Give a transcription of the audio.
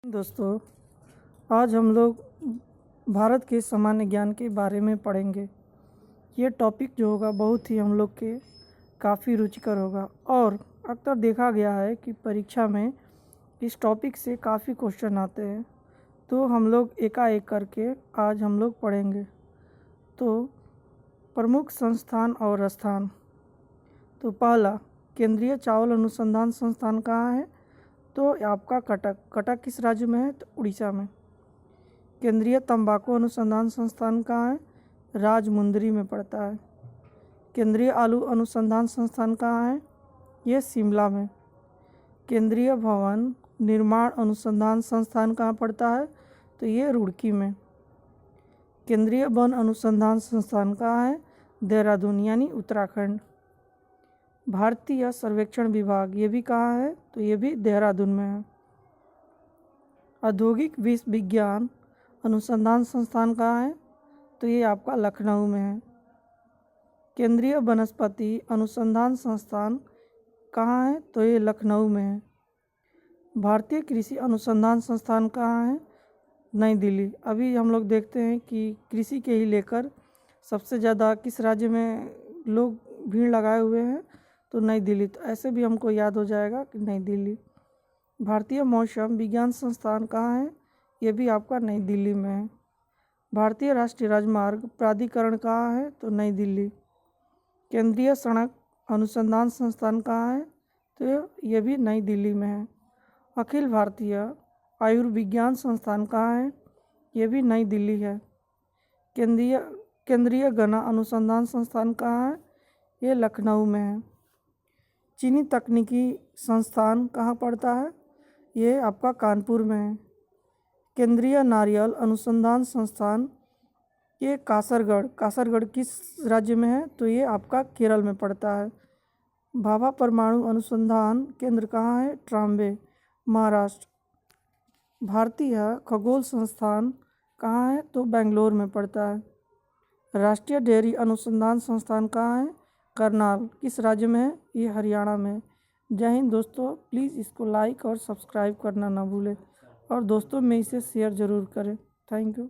दोस्तों, आज हम लोग भारत के सामान्य ज्ञान के बारे में पढ़ेंगे। ये टॉपिक जो होगा बहुत ही हम लोग के काफ़ी रुचिकर होगा और अक्सर देखा गया है कि परीक्षा में इस टॉपिक से काफ़ी क्वेश्चन आते हैं। तो हम लोग एकाएक करके आज हम लोग पढ़ेंगे। तो प्रमुख संस्थान और स्थान। तो पहला, केंद्रीय चावल अनुसंधान संस्थान कहाँ है? तो आपका कटक किस राज्य में है? तो उड़ीसा में। केंद्रीय तंबाकू अनुसंधान संस्थान कहाँ है? राजमुंदरी में पड़ता है। केंद्रीय आलू अनुसंधान संस्थान कहाँ है? ये शिमला में। केंद्रीय भवन निर्माण अनुसंधान संस्थान कहाँ पड़ता है? तो ये रुड़की में। केंद्रीय वन अनुसंधान संस्थान कहाँ है? देहरादून यानी उत्तराखंड। भारतीय सर्वेक्षण विभाग ये भी कहाँ है? तो ये भी देहरादून में है। औद्योगिक विष विज्ञान अनुसंधान संस्थान कहाँ है? तो ये आपका लखनऊ में है। केंद्रीय वनस्पति अनुसंधान संस्थान कहाँ है? तो ये लखनऊ में है। भारतीय कृषि अनुसंधान संस्थान कहाँ है? नई दिल्ली। अभी हम लोग देखते हैं कि कृषि के ही लेकर सबसे ज़्यादा किस राज्य में लोग भीड़ लगाए हुए हैं? तो नई दिल्ली। तो ऐसे भी हमको याद हो जाएगा कि नई दिल्ली। भारतीय मौसम विज्ञान संस्थान कहाँ है? ये भी आपका नई दिल्ली में है। भारतीय राष्ट्रीय राजमार्ग प्राधिकरण कहाँ है? तो नई दिल्ली। केंद्रीय सड़क अनुसंधान संस्थान कहाँ है? तो ये भी नई दिल्ली में है। अखिल भारतीय आयुर्विज्ञान संस्थान कहाँ है? ये भी नई दिल्ली है। केंद्रीय गन्ना अनुसंधान संस्थान कहाँ है? ये लखनऊ में है। चीनी तकनीकी संस्थान कहाँ पड़ता है? ये आपका कानपुर में है। केंद्रीय नारियल अनुसंधान संस्थान ये कासरगढ़ किस राज्य में है? तो ये आपका केरल में पड़ता है। भाभा परमाणु अनुसंधान केंद्र कहाँ है? ट्राम्बे, महाराष्ट्र। भारतीय खगोल संस्थान कहाँ है? तो बेंगलोर में पड़ता है। राष्ट्रीय डेयरी अनुसंधान संस्थान कहाँ है? करनाल किस राज्य में है? ये हरियाणा में। जय हिंद दोस्तों, प्लीज़ इसको लाइक और सब्सक्राइब करना ना भूलें और दोस्तों में इसे शेयर ज़रूर करें। Thank you.